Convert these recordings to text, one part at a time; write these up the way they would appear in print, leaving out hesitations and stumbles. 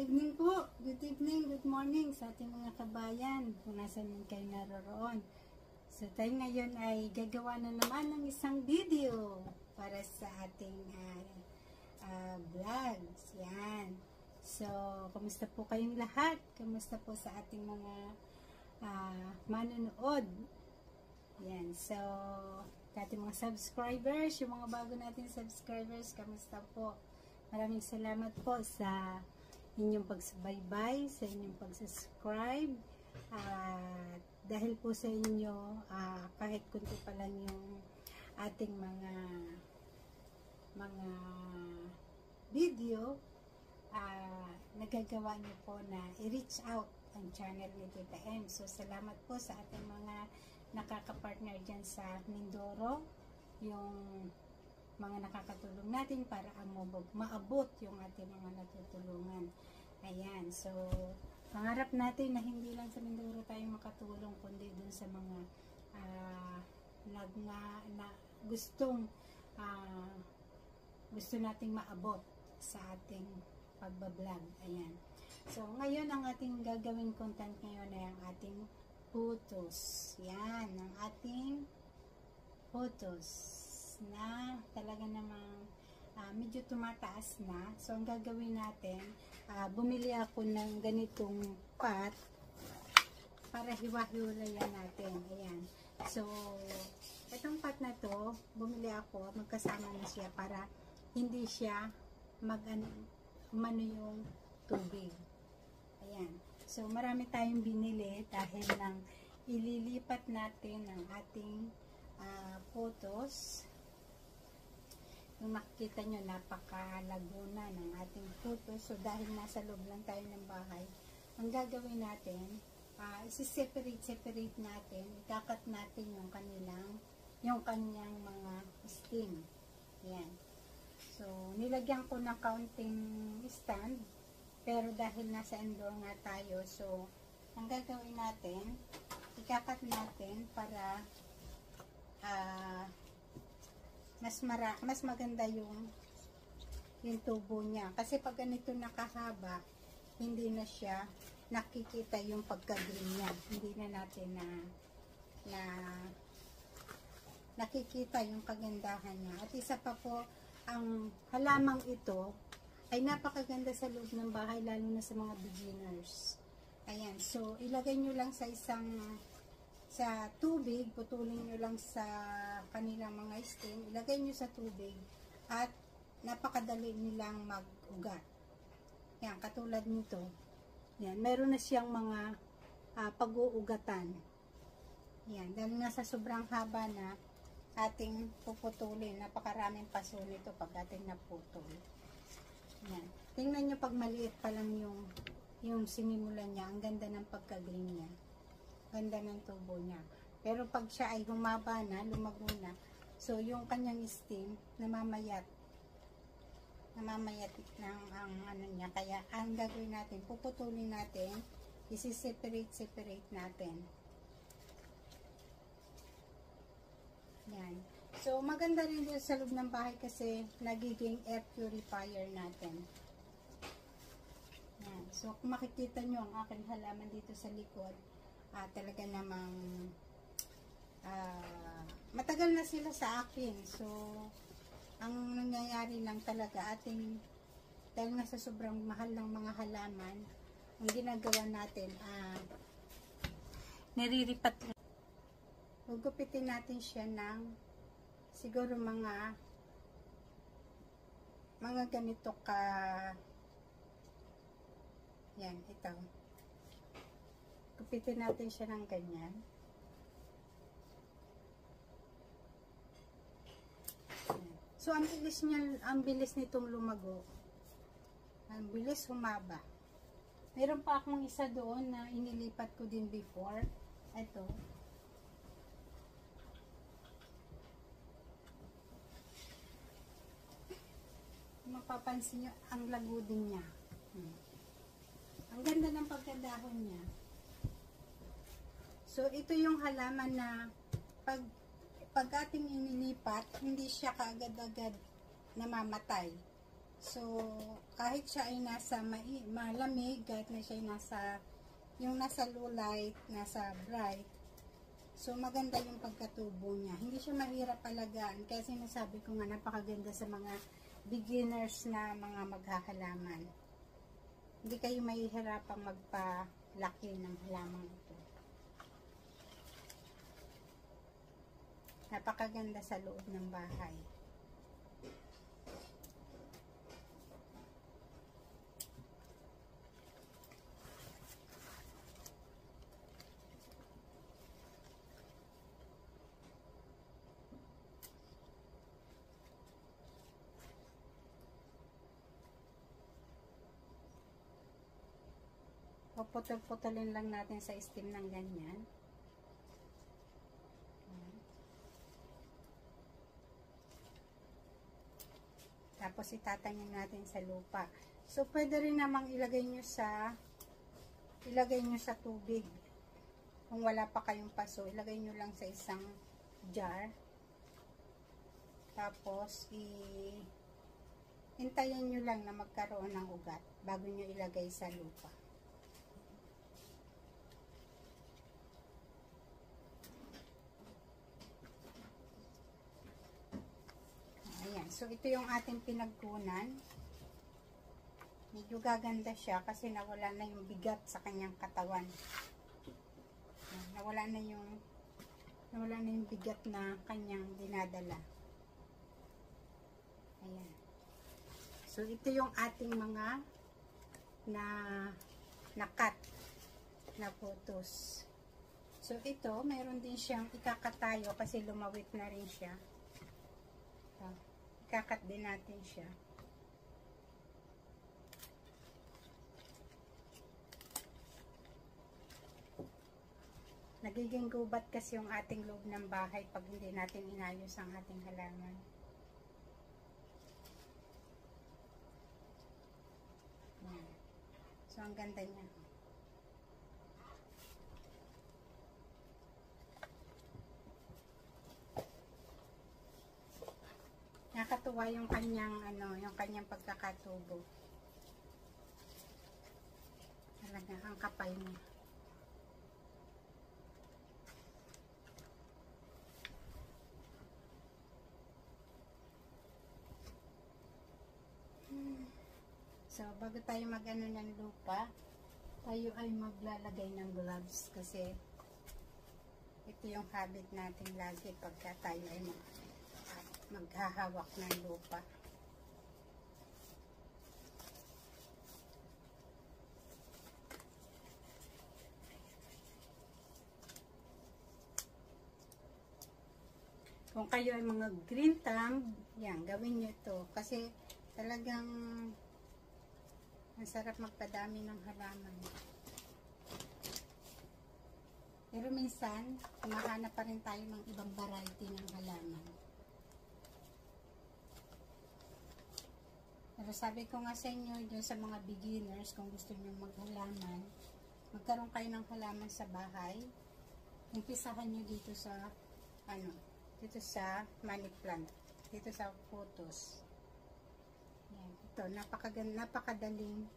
evening po. Good evening, good morning sa ating mga kabayan kung nasan man kayo naroroon. So tayo ngayon ay gagawa na naman ng isang video para sa ating vlogs. Yan. So, kamusta po kayong lahat? Kamusta po sa ating mga manonood? Yan. So, ating mga subscribers, yung mga bago nating subscribers, kamusta po? Maraming salamat po sa inyong pagsubaybay, sa inyong pagsubscribe. Dahil po sa inyo, kahit kunti pa lang yung ating mga video, nagagawa niyo po na i-reach out ang channel ni Tita M. So, salamat po sa ating mga nakaka-partner dyan sa Mindoro, yung mga nakakatulong natin para maabot yung ating mga natutulungan. Ayan, so pangarap natin na hindi lang sa Mindoro tayo makatulong, kundi dun sa mga gusto nating maabot sa ating pagbablog. Ayan. So ngayon ang ating gagawin content ngayon ay ang ating photos. Yan, ang ating photos na talaga namang medyo tumataas na. So ang gagawin natin, bumili ako ng ganitong pot para hiwa-hiwalayan natin. Ayan. So itong pot na to, bumili ako, magkasama na siya para hindi siya umano yung tubig. Ayan. So marami tayong binili dahil nang ililipat natin ang ating photos. Kung makikita nyo, napakalago na ng ating photos. So dahil nasa loob lang tayo ng bahay, ang gagawin natin, isi-separate natin, ikakat natin yung kanyang mga stem. Ayan. So nilagyan ko ng counting stand, pero dahil nasa indoor nga tayo, so ang gagawin natin, ikakat natin para mas maganda yung tubo niya. Kasi pag ganito nakahaba, hindi na siya nakikita yung pagka-green niya. Hindi na natin na nakikita yung kagandahan niya. At isa pa po, ang halamang ito ay napakaganda sa loob ng bahay, lalo na sa mga beginners. Ayan. So, ilagay nyo lang sa tubig, putulin nyo lang sa kanilang mga stem, ilagay nyo sa tubig, at napakadali nilang mag-ugat. Yan, katulad nito. Yan, meron na siyang mga pag-uugatan. Yan, dahil nasa sobrang haba na ating puputulin, napakaraming paso nito pag ating naputol. Yan, tingnan nyo pag maliit pa lang yung sinimulan niya, ang ganda ng pagka-green niya. Ganda ng tubo niya. Pero pag siya ay humaba na, lumago na, so yung kanyang stem namamayat ng ano niya. Kaya ang gagawin natin, puputulin natin, isi-separate natin. Yan. So maganda rin dito sa loob ng bahay kasi nagiging air purifier natin. Yan. So kung makikita nyo ang aking halaman dito sa likod, talaga namang matagal na sila sa akin. So ang nangyayari lang talaga dahil nga sa sobrang mahal ng mga halaman, ang ginagawa natin niriripat, gugupitin natin siya ng siguro mga ganito yan, ito. Gupitin natin siya ng ganyan. So, ang bilis nitong lumago. Ang bilis humaba. Meron pa akong isa doon na inilipat ko din before. Ito. Mapapansin nyo, ang lago din niya. Ang ganda ng pagkadahon niya. So, ito yung halaman na pag ating inilipat, hindi siya kaagad-agad namamatay. So, kahit siya ay nasa malamig, kahit na siya ay nasa low light, nasa bright, so maganda yung pagkatubo niya. Hindi siya mahirap alagaan. Kaya sinasabi ko nga, napakaganda sa mga beginners na mga maghahalaman. Hindi kayo mahihirapang magpalaki ng halaman ito. Napakaganda sa loob ng bahay. Puputol-putulin lang natin sa stem ng ganyan. Tapos itatanim natin sa lupa. So pwede rin namang ilagay nyo sa tubig. Kung wala pa kayong paso, ilagay nyo lang sa isang jar. Tapos hintayin nyo lang na magkaroon ng ugat bago nyo ilagay sa lupa. So, ito yung ating pinagkunan. Medyo gaganda siya kasi nawala na yung bigat sa kanyang katawan. Nawala na yung bigat na kanyang dinadala. Ayan. So, ito yung ating mga na-cut na photos. So, ito, meron din siyang ikakatayo kasi lumawit na rin siya. Kakat din natin siya. Nagiging gubat kasi yung ating loob ng bahay pag hindi natin inayos ang ating halaman. So, ang ganda niya. Nakatuwa yung kanyang pagkakatubo. Talaga ang kapal niya. So, bago tayo mag-ano ng lupa, tayo ay maglalagay ng gloves kasi ito yung habit natin lagi pagka tayo ay maghahawak ng lupa. Kung kayo ay mga green thumb, yan, gawin nyo ito. Kasi talagang ang sarap magpadami ng halaman. Pero minsan, kumahanap pa rin tayo ng ibang variety ng halaman. Pero sabi ko nga sa inyo, dyan sa mga beginners, kung gusto nyo maghalaman, magkaroon kayo ng halaman sa bahay, umpisahan nyo dito sa, dito sa money plant, dito sa photos. Yan. Ito, napakadaling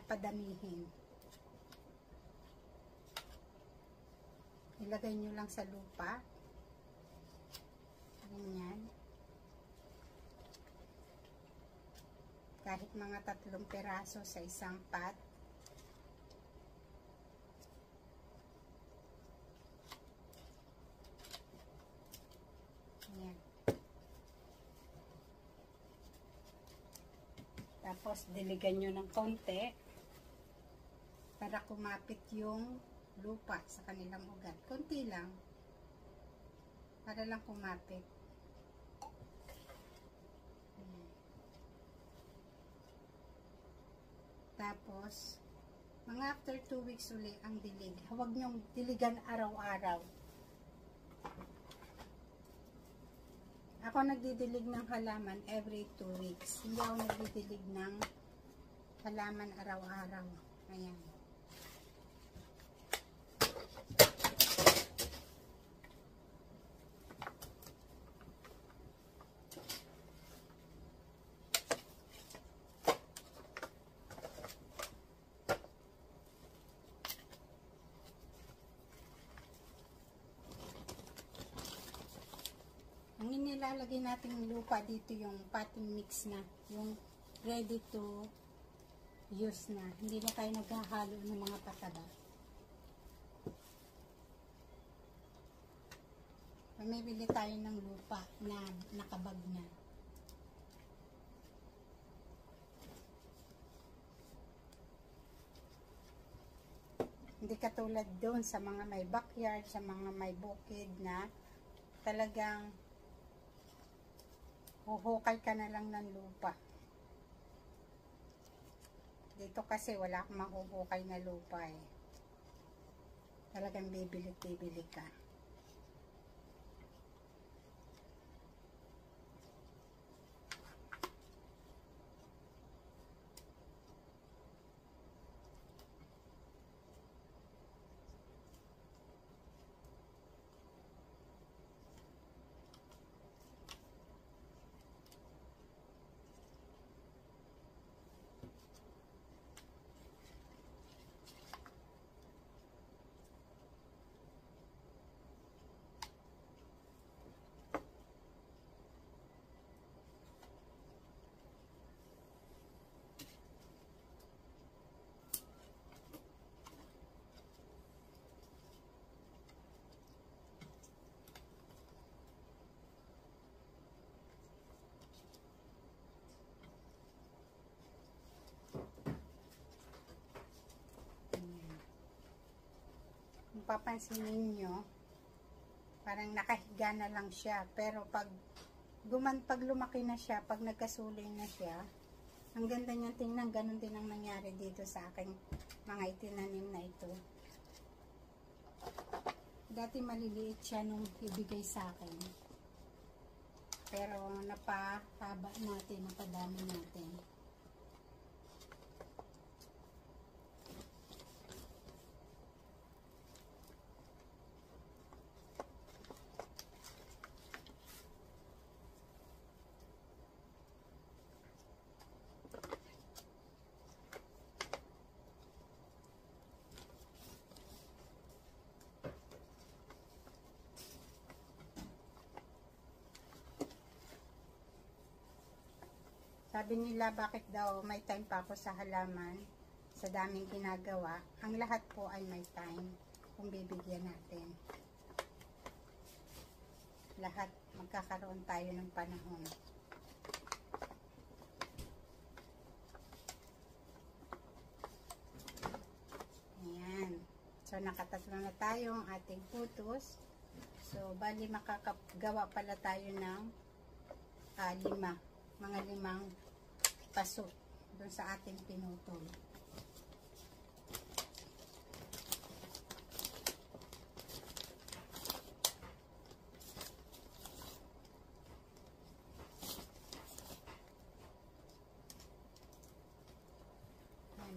padamihin. Ilagay nyo lang sa lupa. Ganyan. Kahit mga 3 peraso sa isang pot. Ayan. Tapos, diligan nyo ng konti para kumapit yung lupa sa kanilang ugat. Konti lang. Para lang kumapit. Tapos, mga after 2 weeks uli ang dilig. Huwag nyong diligan araw-araw. Ako nagdidilig ng halaman every 2 weeks. Hindi ako nagdidilig ng halaman araw-araw. Ayan. nilalagay nating lupa dito yung potting mix na, yung ready to use na. Hindi na tayo naghahalo ng mga pataba. Mamibili tayo ng lupa na nakabag na. Hindi katulad doon sa mga may backyard, sa mga may bukid na talagang huhukay ka na lang ng lupa. Dito kasi wala akong mahuhukay na lupa eh. Talagang bibili ka. Papansinin nyo, parang nakahiga na lang siya, pero pag lumaki na siya, pag nagkasuloy na siya, ang ganda niya tingnan. Ganun din ang nangyari dito sa aking mga itinanim na ito. Dati maliliit siya nung ibigay sa akin, pero napahaba natin, napadami natin. Sabi nila, bakit daw may time pa ako sa halaman, sa daming ginagawa. Ang lahat po ay may time kung bibigyan natin. Lahat magkakaroon tayo ng panahon. Ayan. So, nakatatlo na tayo ang ating putos. So, bali makakagawa pala tayo ng 5. Mga 5 paso doon sa ating pinutol.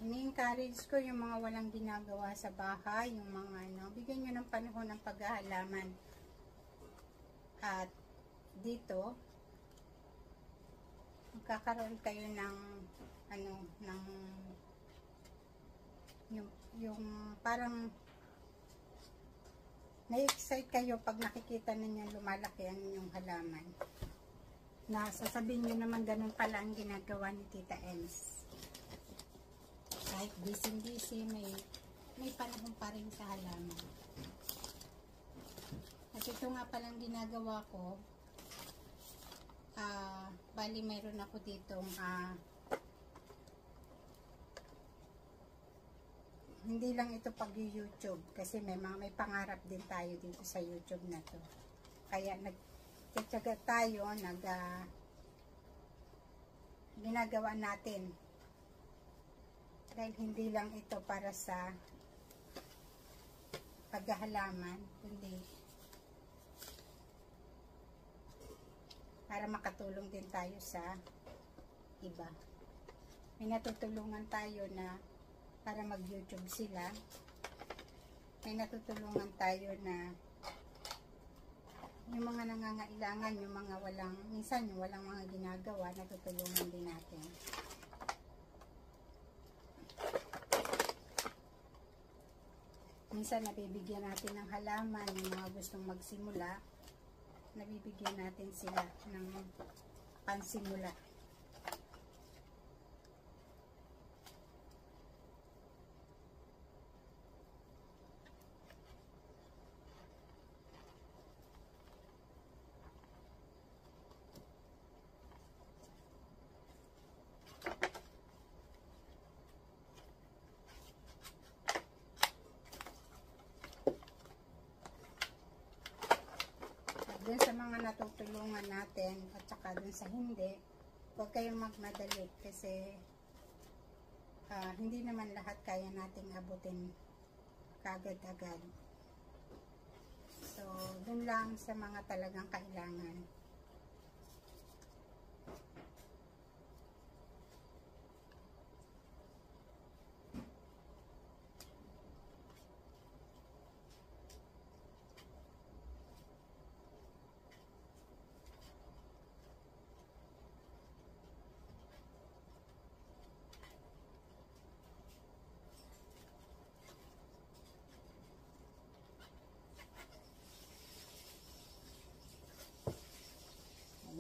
Ini-encourage ko yung mga walang ginagawa sa bahay, yung mga bigyan nyo ng panahon ng paghahalaman. At dito, magkakaroon kayo ng yung parang na-excite kayo pag nakikita ninyo lumalaki ang inyong halaman. Na sasabihin nyo naman ganun pala ang ginagawa ni Tita Ems. Kahit busy, may panahon pa rin sa halaman. At ito nga palang ginagawa ko. Bali mayroon ako ditong hindi lang ito pag YouTube, kasi may pangarap din tayo dito sa YouTube na to. Kaya nagtitiyaga tayo, ginagawa natin. Dahil hindi lang ito para sa paghahalaman, kundi para makatulong din tayo sa iba. May natutulungan tayo na para mag-YouTube sila. May natutulungan tayo na yung mga nangangailangan, yung mga minsan yung walang mga ginagawa, natutulungan din natin. Minsan nabibigyan natin ng halaman yung mga gustong magsimula nabibigyan natin sila ng pansimula. Dun sa mga natutulungan natin at saka dun sa hindi, huwag kayong magmadali kasi hindi naman lahat kaya nating abutin kagad-agad. So, dun lang sa mga talagang kailangan.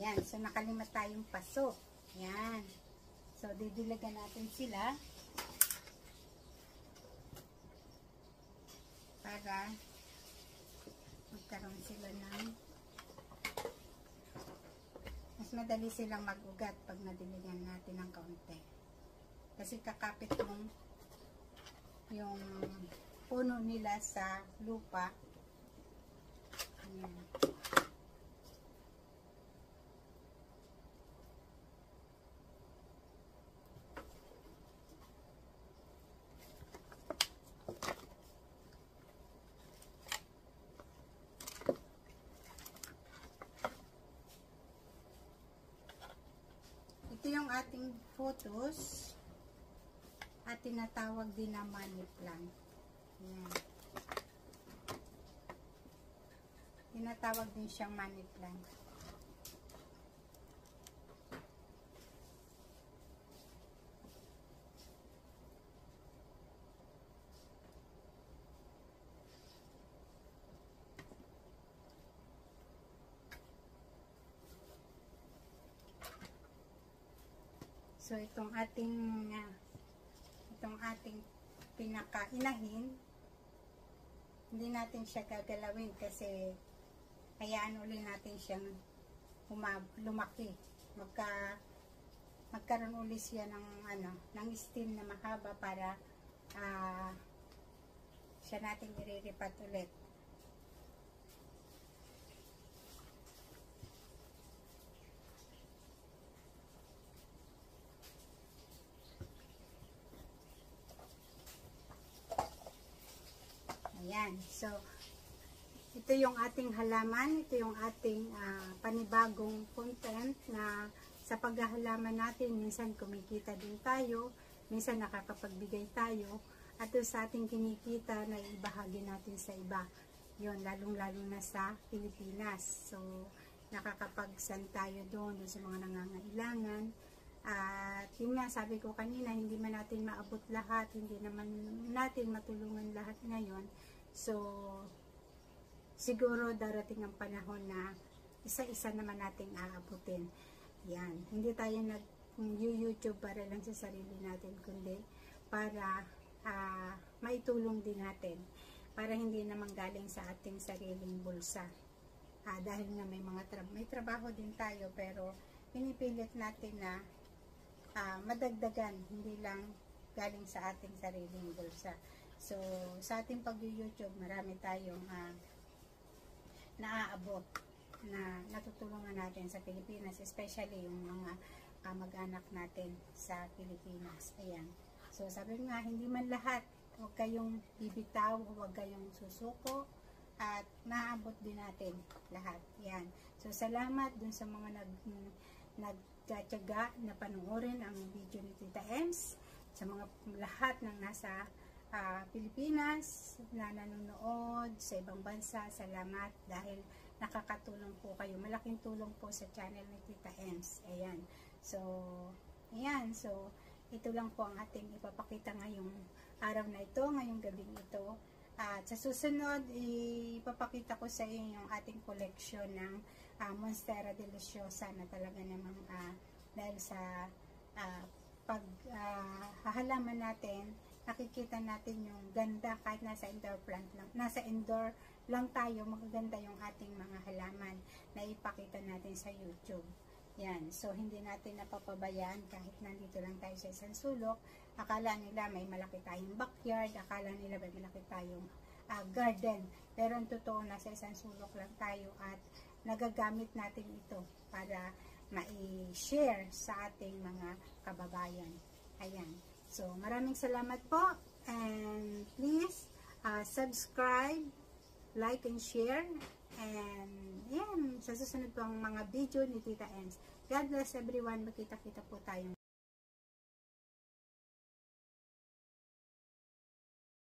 Ayan, so nakalimot tayong paso. Ayan. So, didilagan natin sila para magkaroon sila ng mas madali silang mag-ugat pag nadiligan natin ng kaunti. Kasi kakapit mong yung puno nila sa lupa. Ayan. Ito yung ating photos at tinatawag din na money plant. Ayan. Tinatawag din siyang money plant. So, itong ating pinaka-inahin, hindi natin siya gagalawin kasi hayaan ulit natin siyang lumaki. Magkaroon ulit siya ng stem na mahaba para siya natin iriripat ulit. Ayan. So, ito yung ating halaman. Ito yung ating panibagong content na sa paghahalaman natin, minsan kumikita din tayo, minsan nakakapagbigay tayo, at sa ating kinikita na ibahagi natin sa iba. Yun, lalong-lalo na sa Pilipinas. So, nakakapagsan tayo doon sa mga nangangailangan. At yun nga, sabi ko kanina, hindi man natin maabot lahat, hindi naman natin matulungan lahat ngayon. So, siguro darating ang panahon na isa-isa naman nating aabutin. Yan. Hindi tayo nag-YouTube para lang sa sarili natin, kundi para maitulong din natin. Para hindi naman galing sa ating sariling bulsa. Dahil nga may trabaho din tayo, pero pinipilit natin na madagdagan, hindi lang galing sa ating sariling bulsa. So, sa ating pag-YouTube, marami tayong naaabot na natutulungan natin sa Pilipinas, especially yung mga mag-anak natin sa Pilipinas. Ayan. So, sabi nga, hindi man lahat, huwag kayong bibitaw, huwag kayong susuko, at naaabot din natin lahat. Ayan. So, salamat dun sa mga nagtatiyaga na panoorin ang video ni Tita Ems, sa mga lahat ng nasa Pilipinas na nanonood sa ibang bansa. Salamat dahil nakakatulong po kayo. Malaking tulong po sa channel ni Tita Ems. Ayan. So, ayan. So, ito lang po ang ating ipapakita ngayong araw na ito, ngayong gabing ito. At sa susunod, ipapakita ko sa inyo yung ating collection ng Monstera deliciosa na talaga namang dahil sa hahalaman natin, nakikita natin yung ganda kahit nasa indoor plant lang, nasa indoor lang tayo, magaganda yung ating mga halaman na ipakita natin sa YouTube. Yan, so hindi natin napapabayaan kahit nandito lang tayo sa isang sulok. Akala nila may malaki tayong backyard, akala nila may malaki tayong garden, pero ang totoo nasa isang sulok lang tayo at nagagamit natin ito para ma-share sa ating mga kababayan. Ayan, so maraming salamat po, and please subscribe, like and share, and yan, sa susunod pong mga video ni Tita Ens. God bless everyone, magkita-kita po tayo.